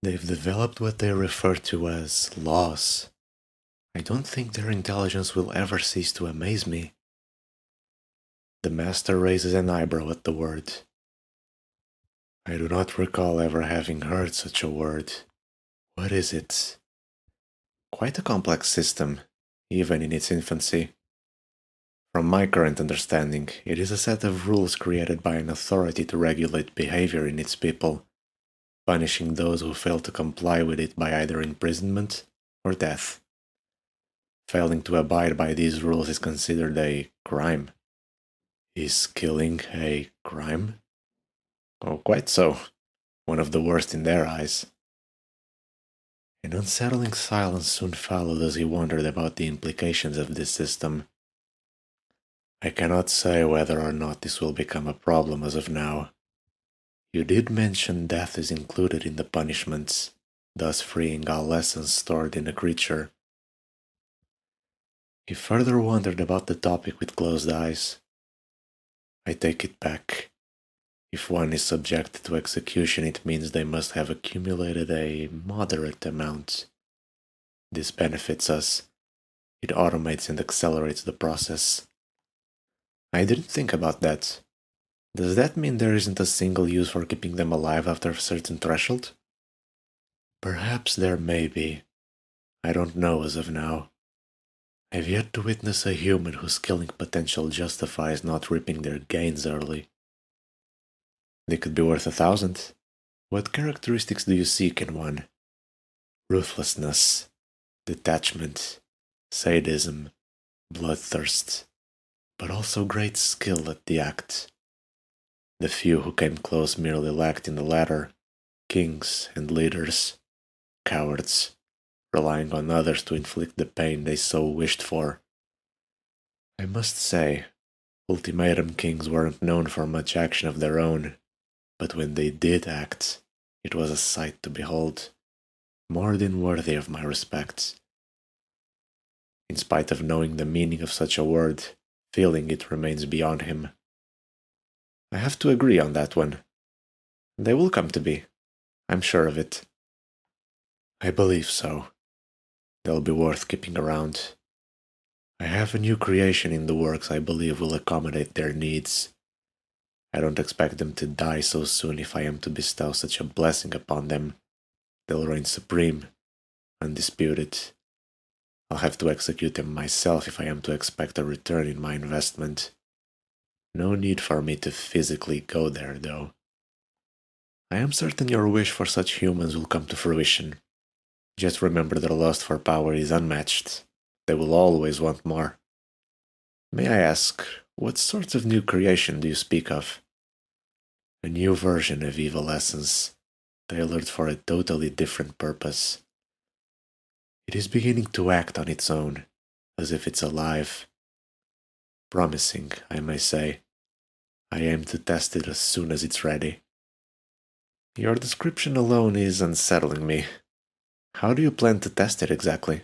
They've developed what they refer to as laws. I don't think their intelligence will ever cease to amaze me. The master raises an eyebrow at the word. I do not recall ever having heard such a word. What is it? Quite a complex system, even in its infancy. From my current understanding, it is a set of rules created by an authority to regulate behavior in its people, punishing those who fail to comply with it by either imprisonment or death. Failing to abide by these rules is considered a crime. Is killing a crime? Oh, quite so. One of the worst in their eyes. An unsettling silence soon followed as he wondered about the implications of this system. I cannot say whether or not this will become a problem as of now. You did mention death is included in the punishments, thus freeing all lessons stored in a creature. He further wondered about the topic with closed eyes. I take it back. If one is subjected to execution, it means they must have accumulated a moderate amount. This benefits us. It automates and accelerates the process. I didn't think about that. Does that mean there isn't a single use for keeping them alive after a certain threshold? Perhaps there may be. I don't know as of now. I've yet to witness a human whose killing potential justifies not reaping their gains early. They could be worth 1,000. What characteristics do you seek in one? Ruthlessness, detachment, sadism, bloodthirst, but also great skill at the act. The few who came close merely lacked in the latter, kings and leaders, cowards, relying on others to inflict the pain they so wished for. I must say, ultimatum kings weren't known for much action of their own, but when they did act, it was a sight to behold, more than worthy of my respect. In spite of knowing the meaning of such a word, feeling it remains beyond him. I have to agree on that one. They will come to be. I'm sure of it. I believe so. They'll be worth keeping around. I have a new creation in the works I believe will accommodate their needs. I don't expect them to die so soon if I am to bestow such a blessing upon them. They'll reign supreme, undisputed. I'll have to execute them myself if I am to expect a return in my investment. No need for me to physically go there, though. I am certain your wish for such humans will come to fruition. Just remember their lust for power is unmatched. They will always want more. May I ask, what sorts of new creation do you speak of? A new version of evil essence, tailored for a totally different purpose. It is beginning to act on its own, as if it's alive. Promising, I may say. I aim to test it as soon as it's ready. Your description alone is unsettling me. How do you plan to test it exactly?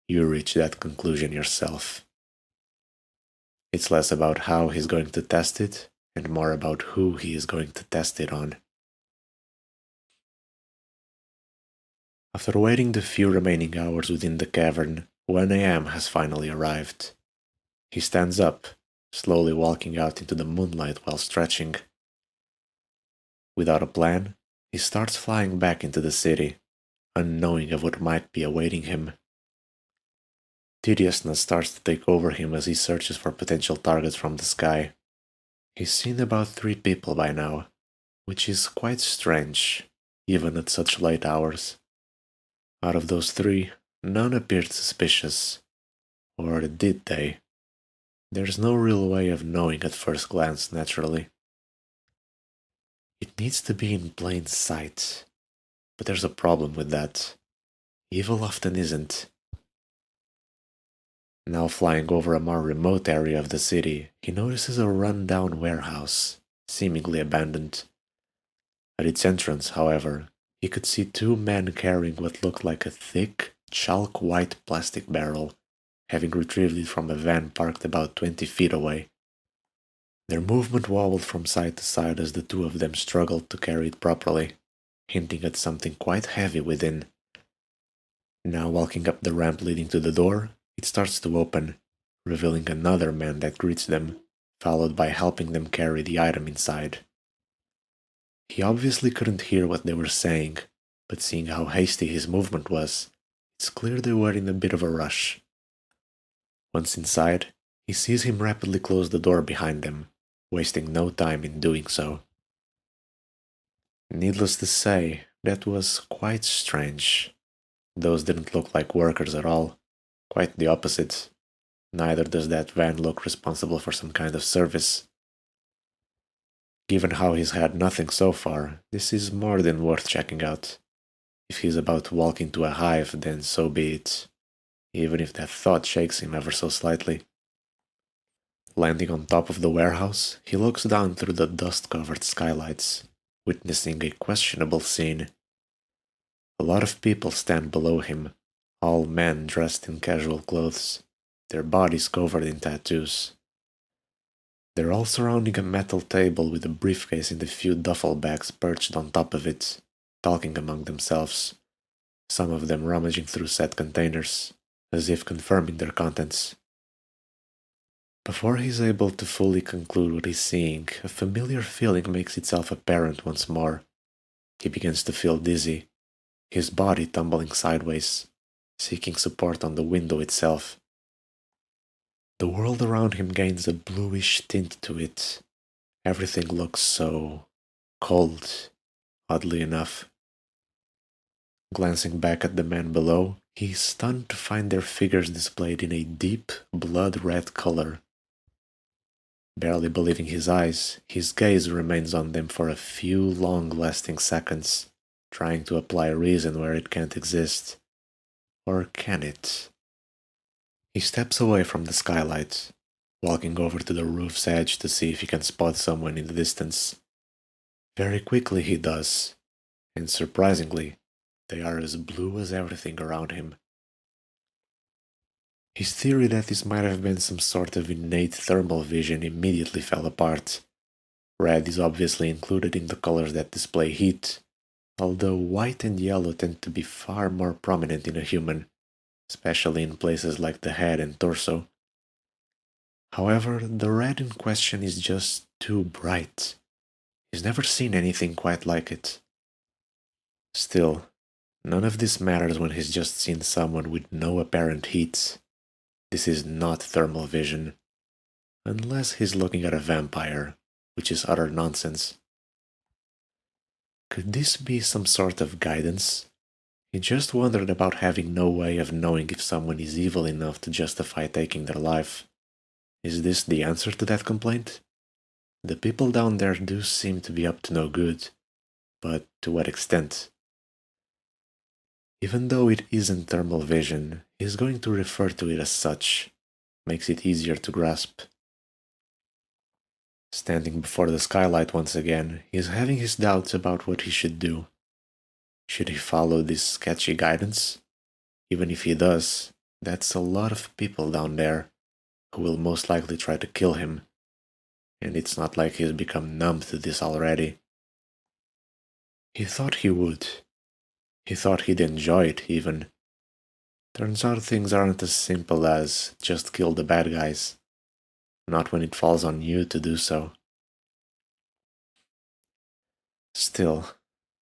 You reach that conclusion yourself. It's less about how he's going to test it, and more about who he is going to test it on. After waiting the few remaining hours within the cavern, 1 a.m. has finally arrived. He stands up, slowly walking out into the moonlight while stretching. Without a plan, he starts flying back into the city, unknowing of what might be awaiting him. Tediousness starts to take over him as he searches for potential targets from the sky. He's seen about 3 people by now, which is quite strange, even at such late hours. Out of those 3, none appeared suspicious. Or did they? There's no real way of knowing at first glance, naturally. It needs to be in plain sight. But there's a problem with that. Evil often isn't. Now flying over a more remote area of the city, he notices a run-down warehouse, seemingly abandoned. At its entrance, however, he could see 2 men carrying what looked like a thick, chalk-white plastic barrel, having retrieved it from a van parked about 20 feet away. Their movement wobbled from side to side as the 2 of them struggled to carry it properly. hinting at something quite heavy within. Now walking up the ramp leading to the door, it starts to open, revealing another man that greets them, followed by helping them carry the item inside. He obviously couldn't hear what they were saying, but seeing how hasty his movement was, it's clear they were in a bit of a rush. Once inside, he sees him rapidly close the door behind them, wasting no time in doing so. Needless to say, that was quite strange. Those didn't look like workers at all, quite the opposite. Neither does that van look responsible for some kind of service. Given how he's had nothing so far, this is more than worth checking out. If he's about to walk into a hive, then so be it, even if that thought shakes him ever so slightly. Landing on top of the warehouse, he looks down through the dust-covered skylights, witnessing a questionable scene. A lot of people stand below him, all men dressed in casual clothes, their bodies covered in tattoos. They're all surrounding a metal table with a briefcase and a few duffel bags perched on top of it, talking among themselves, some of them rummaging through said containers, as if confirming their contents. Before he's able to fully conclude what he's seeing, a familiar feeling makes itself apparent once more. He begins to feel dizzy, his body tumbling sideways, seeking support on the window itself. The world around him gains a bluish tint to it. Everything looks so cold, oddly enough. Glancing back at the men below, he's stunned to find their figures displayed in a deep, blood-red color. Barely believing his eyes, his gaze remains on them for a few long-lasting seconds, trying to apply reason where it can't exist. Or can it? He steps away from the skylight, walking over to the roof's edge to see if he can spot someone in the distance. Very quickly he does, and surprisingly, they are as blue as everything around him. His theory that this might have been some sort of innate thermal vision immediately fell apart. Red is obviously included in the colors that display heat, although white and yellow tend to be far more prominent in a human, especially in places like the head and torso. However, the red in question is just too bright. He's never seen anything quite like it. Still, none of this matters when he's just seen someone with no apparent heat. This is not thermal vision. Unless he's looking at a vampire, which is utter nonsense. Could this be some sort of guidance? He just wondered about having no way of knowing if someone is evil enough to justify taking their life. Is this the answer to that complaint? The people down there do seem to be up to no good, but to what extent? Even though it isn't thermal vision, he's going to refer to it as such. Makes it easier to grasp. Standing before the skylight once again, he's having his doubts about what he should do. Should he follow this sketchy guidance? Even if he does, that's a lot of people down there who will most likely try to kill him. And it's not like he's become numb to this already. He thought he would. He thought he'd enjoy it, even. Turns out things aren't as simple as just kill the bad guys. Not when it falls on you to do so. Still,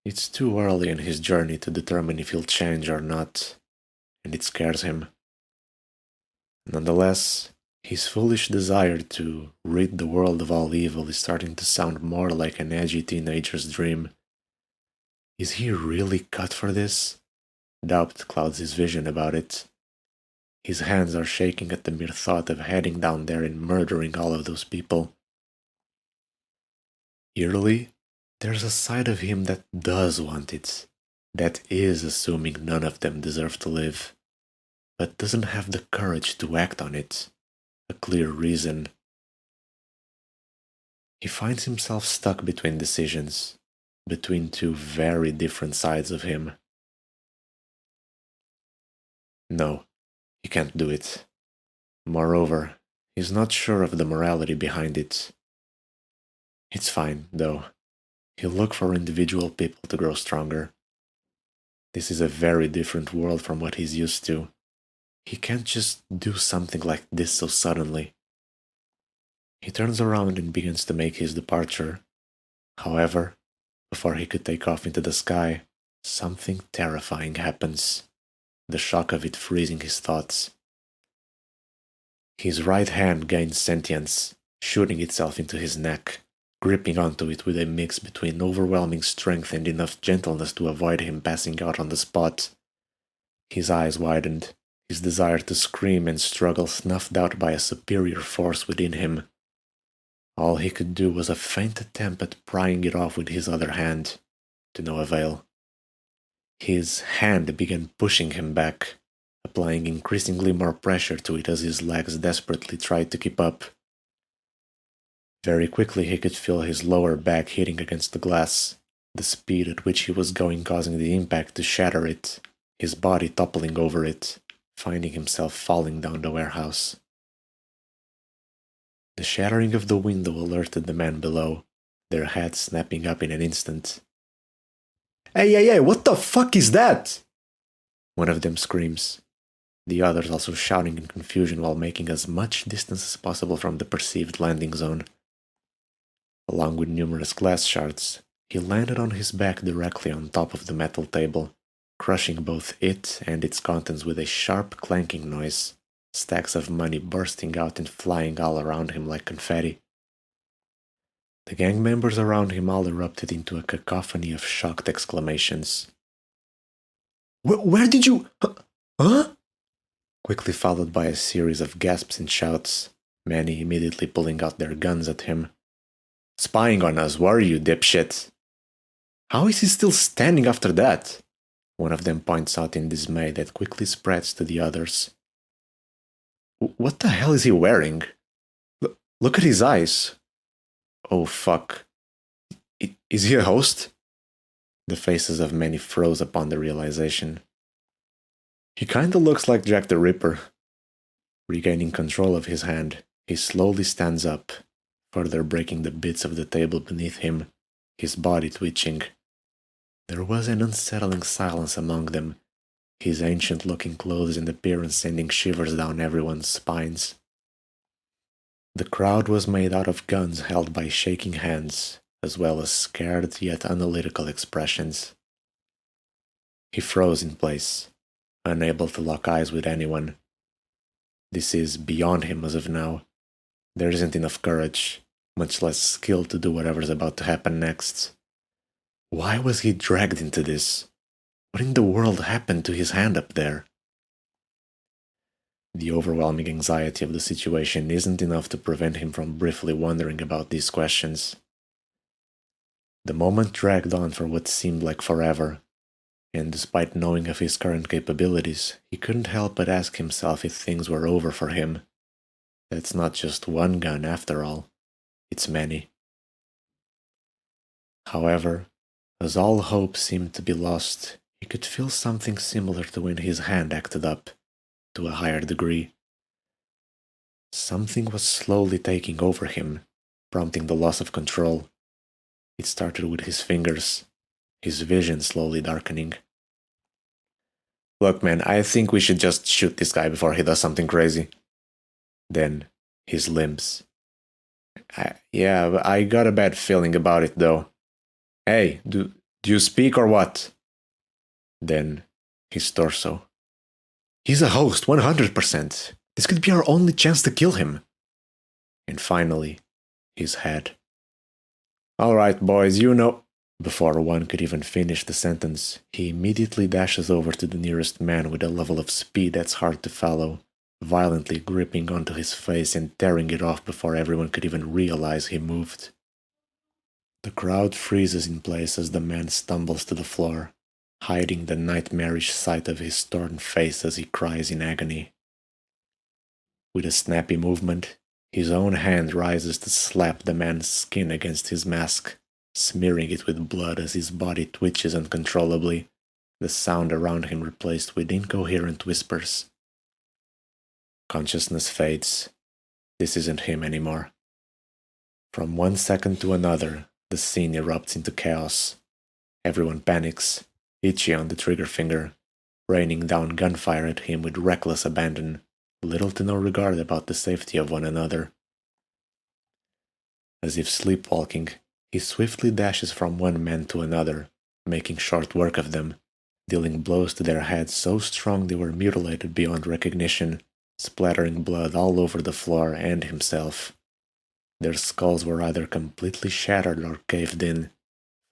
it's too early in his journey to determine if he'll change or not, and it scares him. Nonetheless, his foolish desire to rid the world of all evil is starting to sound more like an edgy teenager's dream. Is he really cut for this? Doubt clouds his vision about it. His hands are shaking at the mere thought of heading down there and murdering all of those people. Eerily, there's a side of him that does want it, that is assuming none of them deserve to live, but doesn't have the courage to act on it, a clear reason. He finds himself stuck between decisions, between two very different sides of him. No, he can't do it. Moreover, he's not sure of the morality behind it. It's fine, though. He'll look for individual people to grow stronger. This is a very different world from what he's used to. He can't just do something like this so suddenly. He turns around and begins to make his departure. However, before he could take off into the sky, something terrifying happens, the shock of it freezing his thoughts. His right hand gains sentience, shooting itself into his neck, gripping onto it with a mix between overwhelming strength and enough gentleness to avoid him passing out on the spot. His eyes widened, his desire to scream and struggle snuffed out by a superior force within him. All he could do was a faint attempt at prying it off with his other hand, to no avail. His hand began pushing him back, applying increasingly more pressure to it as his legs desperately tried to keep up. Very quickly he could feel his lower back hitting against the glass, the speed at which he was going causing the impact to shatter it, his body toppling over it, finding himself falling down the warehouse. The shattering of the window alerted the men below, their heads snapping up in an instant. Hey, what the fuck is that? One of them screams, the others also shouting in confusion while making as much distance as possible from the perceived landing zone. Along with numerous glass shards, he landed on his back directly on top of the metal table, crushing both it and its contents with a sharp clanking noise, stacks of money bursting out and flying all around him like confetti. The gang members around him all erupted into a cacophony of shocked exclamations. Where did you... Huh? Quickly followed by a series of gasps and shouts, many immediately pulling out their guns at him. Spying on us, were you, dipshit? How is he still standing after that? One of them points out in dismay that quickly spreads to the others. What the hell is he wearing? Look at his eyes. Oh fuck. Is he a host? The faces of many froze upon the realization. He kinda looks like Jack the Ripper. Regaining control of his hand, he slowly stands up, further breaking the bits of the table beneath him, his body twitching. There was an unsettling silence among them, his ancient-looking clothes and appearance sending shivers down everyone's spines. The crowd was made out of guns held by shaking hands, as well as scared yet analytical expressions. He froze in place, unable to lock eyes with anyone. This is beyond him as of now. There isn't enough courage, much less skill to do whatever's about to happen next. Why was he dragged into this? What in the world happened to his hand up there? The overwhelming anxiety of the situation isn't enough to prevent him from briefly wondering about these questions. The moment dragged on for what seemed like forever, and despite knowing of his current capabilities, he couldn't help but ask himself if things were over for him. That's not just one gun after all, it's many. However, as all hope seemed to be lost, he could feel something similar to when his hand acted up, to a higher degree. Something was slowly taking over him, prompting the loss of control. It started with his fingers, his vision slowly darkening. Look, man, I think we should just shoot this guy before he does something crazy. Then, his limbs. I got a bad feeling about it, though. Hey, do you speak or what? Then, his torso. He's a host, 100%. This could be our only chance to kill him. And finally, his head. Alright, boys, you know... Before one could even finish the sentence, he immediately dashes over to the nearest man with a level of speed that's hard to follow, violently gripping onto his face and tearing it off before everyone could even realize he moved. The crowd freezes in place as the man stumbles to the floor, hiding the nightmarish sight of his torn face as he cries in agony. With a snappy movement, his own hand rises to slap the man's skin against his mask, smearing it with blood as his body twitches uncontrollably, the sound around him replaced with incoherent whispers. Consciousness fades. This isn't him anymore. From one second to another, The scene erupts into chaos. Everyone panics, itchy on the trigger finger, raining down gunfire at him with reckless abandon, little to no regard about the safety of one another. As if sleepwalking, he swiftly dashes from one man to another, making short work of them, dealing blows to their heads so strong they were mutilated beyond recognition, splattering blood all over the floor and himself. Their skulls were either completely shattered or caved in,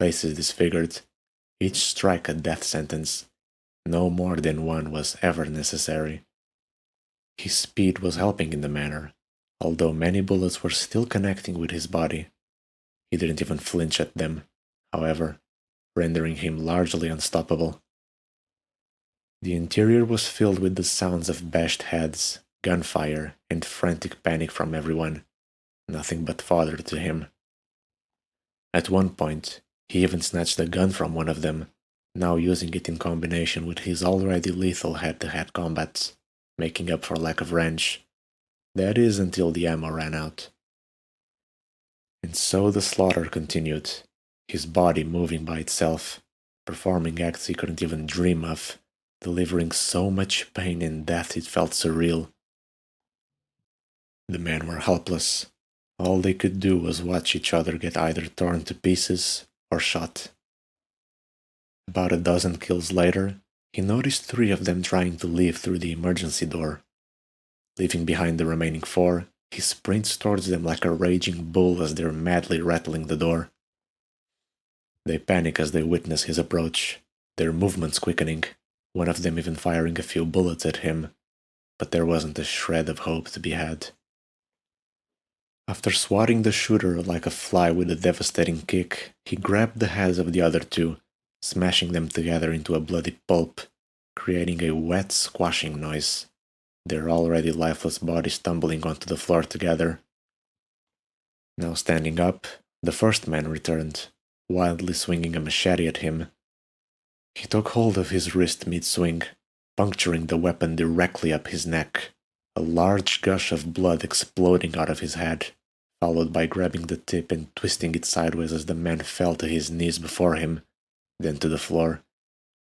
faces disfigured, each strike a death sentence. No more than one was ever necessary. His speed was helping in the matter, although many bullets were still connecting with his body. He didn't even flinch at them, however, rendering him largely unstoppable. The interior was filled with the sounds of bashed heads, gunfire, and frantic panic from everyone. Nothing but fodder to him. At one point, he even snatched a gun from one of them, now using it in combination with his already lethal head-to-head combats, making up for lack of range. That is, until the ammo ran out. And so the slaughter continued, his body moving by itself, performing acts he couldn't even dream of, delivering so much pain and death it felt surreal. The men were helpless. All they could do was watch each other get either torn to pieces or shot. About a dozen kills later, he noticed 3 of them trying to leave through the emergency door. Leaving behind the remaining 4, he sprints towards them like a raging bull as they're madly rattling the door. They panic as they witness his approach, their movements quickening, one of them even firing a few bullets at him, but there wasn't a shred of hope to be had. After swatting the shooter like a fly with a devastating kick, he grabbed the heads of the other 2, smashing them together into a bloody pulp, creating a wet squashing noise, their already lifeless bodies tumbling onto the floor together. Now standing up, the first man returned, wildly swinging a machete at him. He took hold of his wrist mid-swing, puncturing the weapon directly up his neck, a large gush of blood exploding out of his head, followed by grabbing the tip and twisting it sideways as the man fell to his knees before him, then to the floor,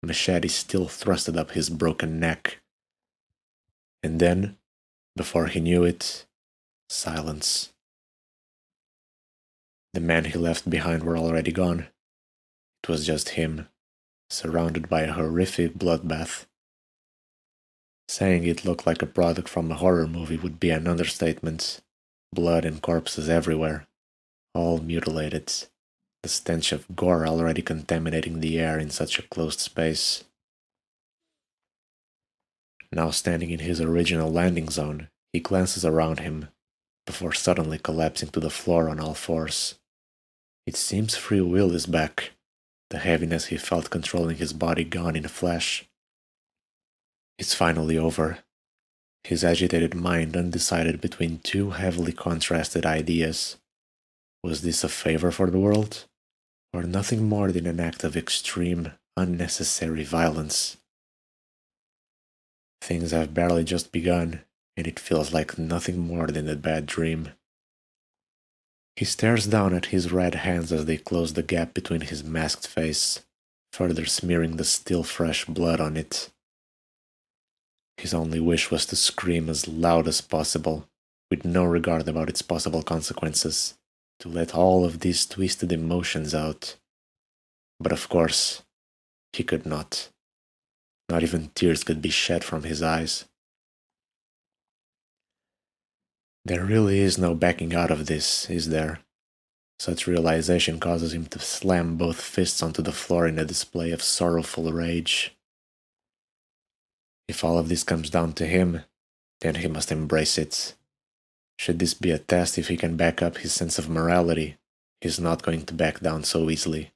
machete still thrusted up his broken neck. And then, before he knew it, silence. The men he left behind were already gone. It was just him, surrounded by a horrific bloodbath. Saying it looked like a product from a horror movie would be an understatement. Blood and corpses everywhere, all mutilated, the stench of gore already contaminating the air in such a closed space. Now standing in his original landing zone, he glances around him, before suddenly collapsing to the floor on all fours. It seems free will is back, the heaviness he felt controlling his body gone in a flash. It's finally over. His agitated mind undecided between 2 heavily contrasted ideas. Was this a favor for the world, or nothing more than an act of extreme, unnecessary violence? Things have barely just begun, and it feels like nothing more than a bad dream. He stares down at his red hands as they close the gap between his masked face, further smearing the still fresh blood on it. His only wish was to scream as loud as possible, with no regard about its possible consequences, to let all of these twisted emotions out. But of course, he could not. Not even tears could be shed from his eyes. There really is no backing out of this, is there? Such realization causes him to slam both fists onto the floor in a display of sorrowful rage. If all of this comes down to him, then he must embrace it. Should this be a test if he can back up his sense of morality, he's not going to back down so easily.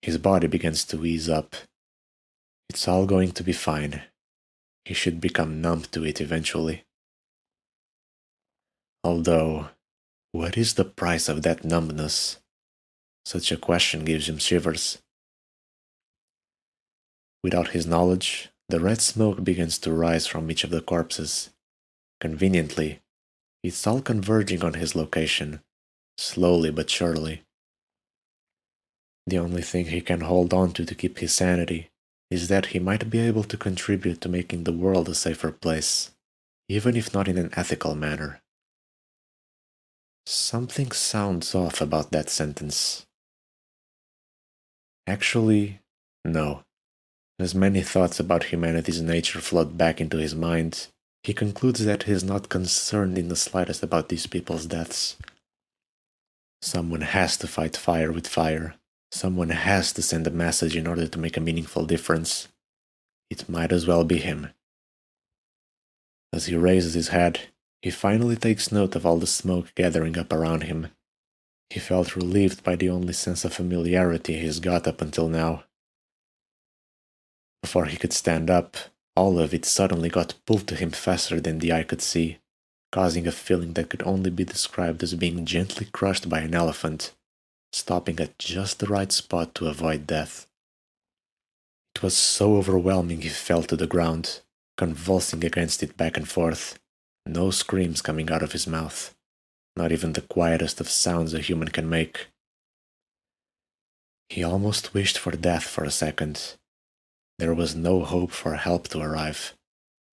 His body begins to ease up. It's all going to be fine. He should become numb to it eventually. Although, what is the price of that numbness? Such a question gives him shivers. Without his knowledge, the red smoke begins to rise from each of the corpses. Conveniently, it's all converging on his location, slowly but surely. The only thing he can hold on to keep his sanity is that he might be able to contribute to making the world a safer place, even if not in an ethical manner. Something sounds off about that sentence. Actually, no. As many thoughts about humanity's nature flood back into his mind, he concludes that he is not concerned in the slightest about these people's deaths. Someone has to fight fire with fire. Someone has to send a message in order to make a meaningful difference. It might as well be him. As he raises his head, he finally takes note of all the smoke gathering up around him. He felt relieved by the only sense of familiarity he's got up until now. Before he could stand up, all of it suddenly got pulled to him faster than the eye could see, causing a feeling that could only be described as being gently crushed by an elephant, stopping at just the right spot to avoid death. It was so overwhelming he fell to the ground, convulsing against it back and forth, no screams coming out of his mouth, not even the quietest of sounds a human can make. He almost wished for death for a second. There was no hope for help to arrive,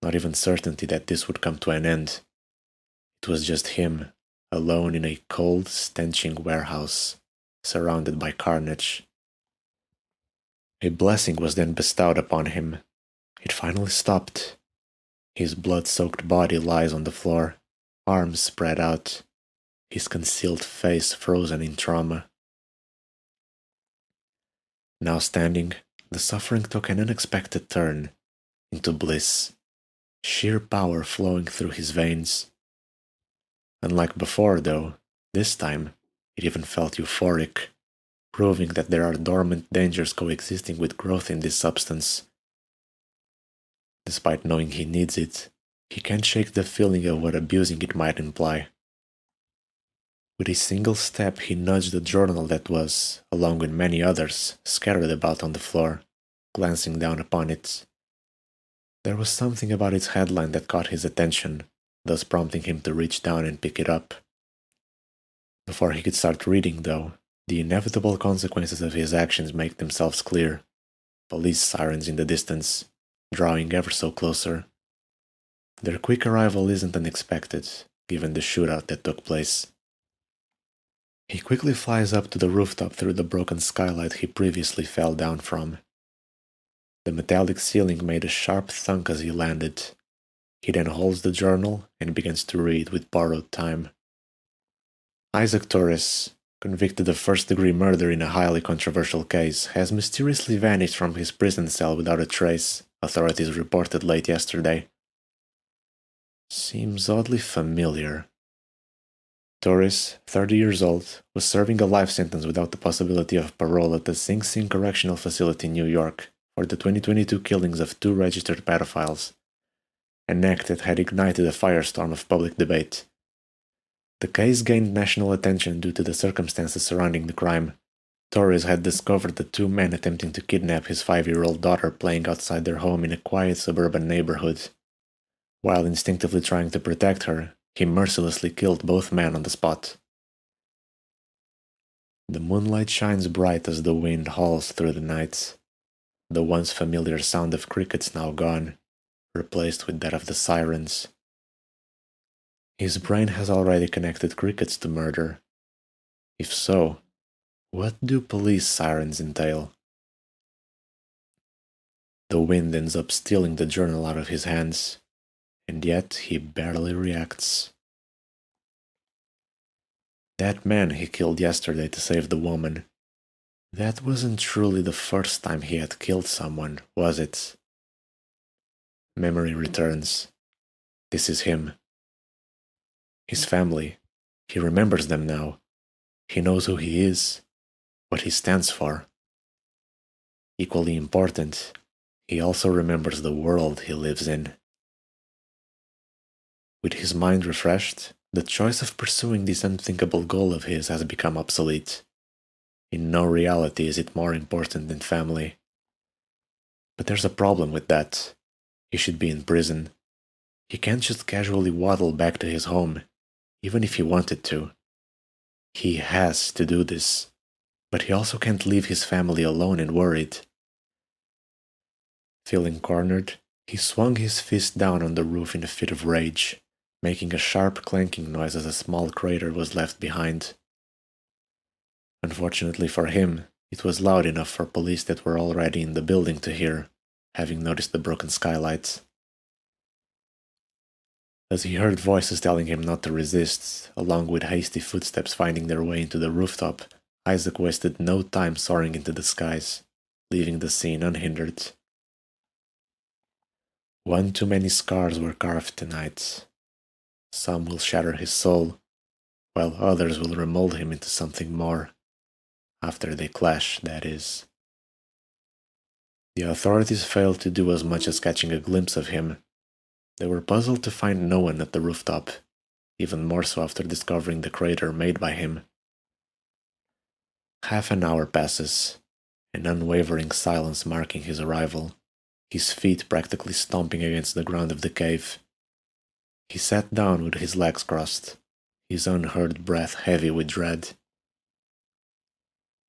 not even certainty that this would come to an end. It was just him, alone in a cold, stenching warehouse, surrounded by carnage. A blessing was then bestowed upon him. It finally stopped. His blood-soaked body lies on the floor, arms spread out, his concealed face frozen in trauma. Now standing, the suffering took an unexpected turn, into bliss, sheer power flowing through his veins. Unlike before, though, this time it even felt euphoric, proving that there are dormant dangers coexisting with growth in this substance. Despite knowing he needs it, he can't shake the feeling of what abusing it might imply. With a single step, he nudged the journal that was, along with many others, scattered about on the floor, glancing down upon it. There was something about its headline that caught his attention, thus prompting him to reach down and pick it up. Before he could start reading, though, the inevitable consequences of his actions make themselves clear. Police sirens in the distance, drawing ever so closer. Their quick arrival isn't unexpected, given the shootout that took place. He quickly flies up to the rooftop through the broken skylight he previously fell down from. The metallic ceiling made a sharp thunk as he landed. He then holds the journal and begins to read with borrowed time. Isaac Torres, convicted of first-degree murder in a highly controversial case, has mysteriously vanished from his prison cell without a trace, authorities reported late yesterday. Seems oddly familiar. Torres, 30 years old, was serving a life sentence without the possibility of parole at the Sing Sing Correctional Facility in New York for the 2022 killings of 2 registered pedophiles, an act that had ignited a firestorm of public debate. The case gained national attention due to the circumstances surrounding the crime. Torres had discovered the 2 men attempting to kidnap his 5-year-old daughter playing outside their home in a quiet suburban neighborhood. While instinctively trying to protect her, he mercilessly killed both men on the spot. The moonlight shines bright as the wind howls through the night, the once familiar sound of crickets now gone, replaced with that of the sirens. His brain has already connected crickets to murder. If so, what do police sirens entail? The wind ends up stealing the journal out of his hands, and yet he barely reacts. That man he killed yesterday to save the woman. That wasn't truly the first time he had killed someone, was it? Memory returns. This is him. His family. He remembers them now. He knows who he is, what he stands for. Equally important, he also remembers the world he lives in. With his mind refreshed, the choice of pursuing this unthinkable goal of his has become obsolete. In no reality is it more important than family. But there's a problem with that. He should be in prison. He can't just casually waddle back to his home, even if he wanted to. He has to do this, but he also can't leave his family alone and worried. Feeling cornered, he swung his fist down on the roof in a fit of rage, making a sharp clanking noise as a small crater was left behind. Unfortunately for him, it was loud enough for police that were already in the building to hear, having noticed the broken skylights. As he heard voices telling him not to resist, along with hasty footsteps finding their way into the rooftop, Isaac wasted no time soaring into the skies, leaving the scene unhindered. One too many scars were carved tonight. Some will shatter his soul, while others will remold him into something more. After they clash, that is. The authorities failed to do as much as catching a glimpse of him. They were puzzled to find no one at the rooftop, even more so after discovering the crater made by him. Half an hour passes, an unwavering silence marking his arrival, his feet practically stomping against the ground of the cave. He sat down with his legs crossed, his unheard breath heavy with dread.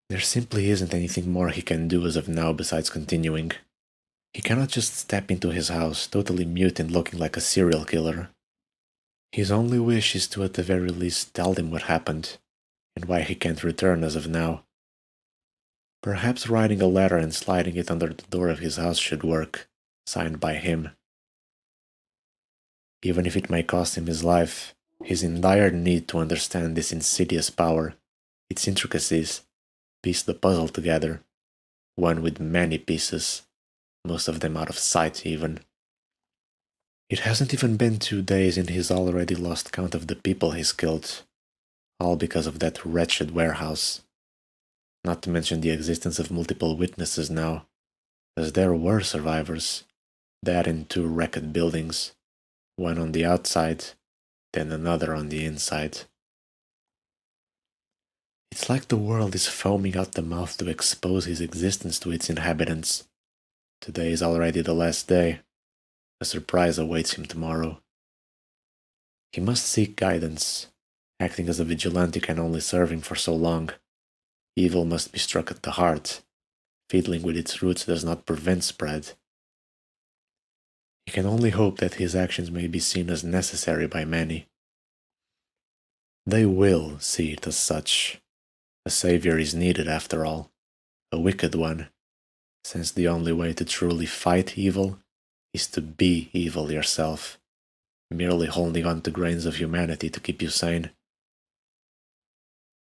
There simply isn't anything more he can do as of now besides continuing. He cannot just step into his house, totally mute and looking like a serial killer. His only wish is to at the very least tell them what happened, and why he can't return as of now. Perhaps writing a letter and sliding it under the door of his house should work, signed by him. Even if it may cost him his life, he's in dire need to understand this insidious power, its intricacies, piece the puzzle together, one with many pieces, most of them out of sight even. It hasn't even been 2 days and he's already lost count of the people he's killed, all because of that wretched warehouse. Not to mention the existence of multiple witnesses now, as there were survivors, that in 2 wrecked buildings, one on the outside, then another on the inside. It's like the world is foaming out the mouth to expose his existence to its inhabitants. Today is already the last day. A surprise awaits him tomorrow. He must seek guidance. Acting as a vigilante can only serve him for so long. Evil must be struck at the heart. Fiddling with its roots does not prevent spread. He can only hope that his actions may be seen as necessary by many. They will see it as such. A savior is needed after all, a wicked one, since the only way to truly fight evil is to be evil yourself, merely holding on to grains of humanity to keep you sane.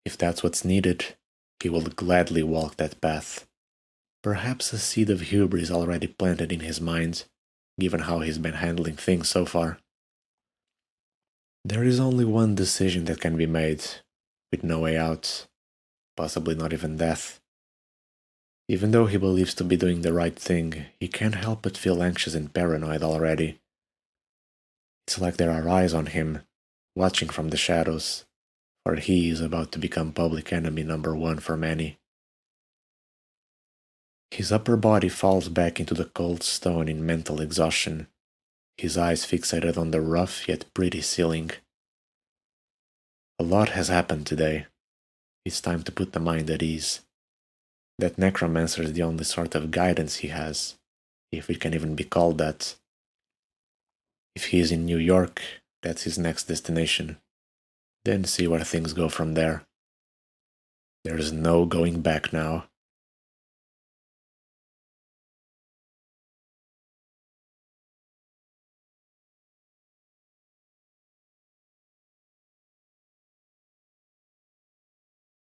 If that's what's needed, he will gladly walk that path. Perhaps a seed of hubris already planted in his mind, given how he's been handling things so far. There is only one decision that can be made, with no way out, possibly not even death. Even though he believes to be doing the right thing, he can't help but feel anxious and paranoid already. It's like there are eyes on him, watching from the shadows, for he is about to become public enemy number 1 for many. His upper body falls back into the cold stone in mental exhaustion, his eyes fixated on the rough yet pretty ceiling. A lot has happened today. It's time to put the mind at ease. That necromancer is the only sort of guidance he has, if it can even be called that. If he is in New York, that's his next destination. Then see where things go from there. There is no going back now.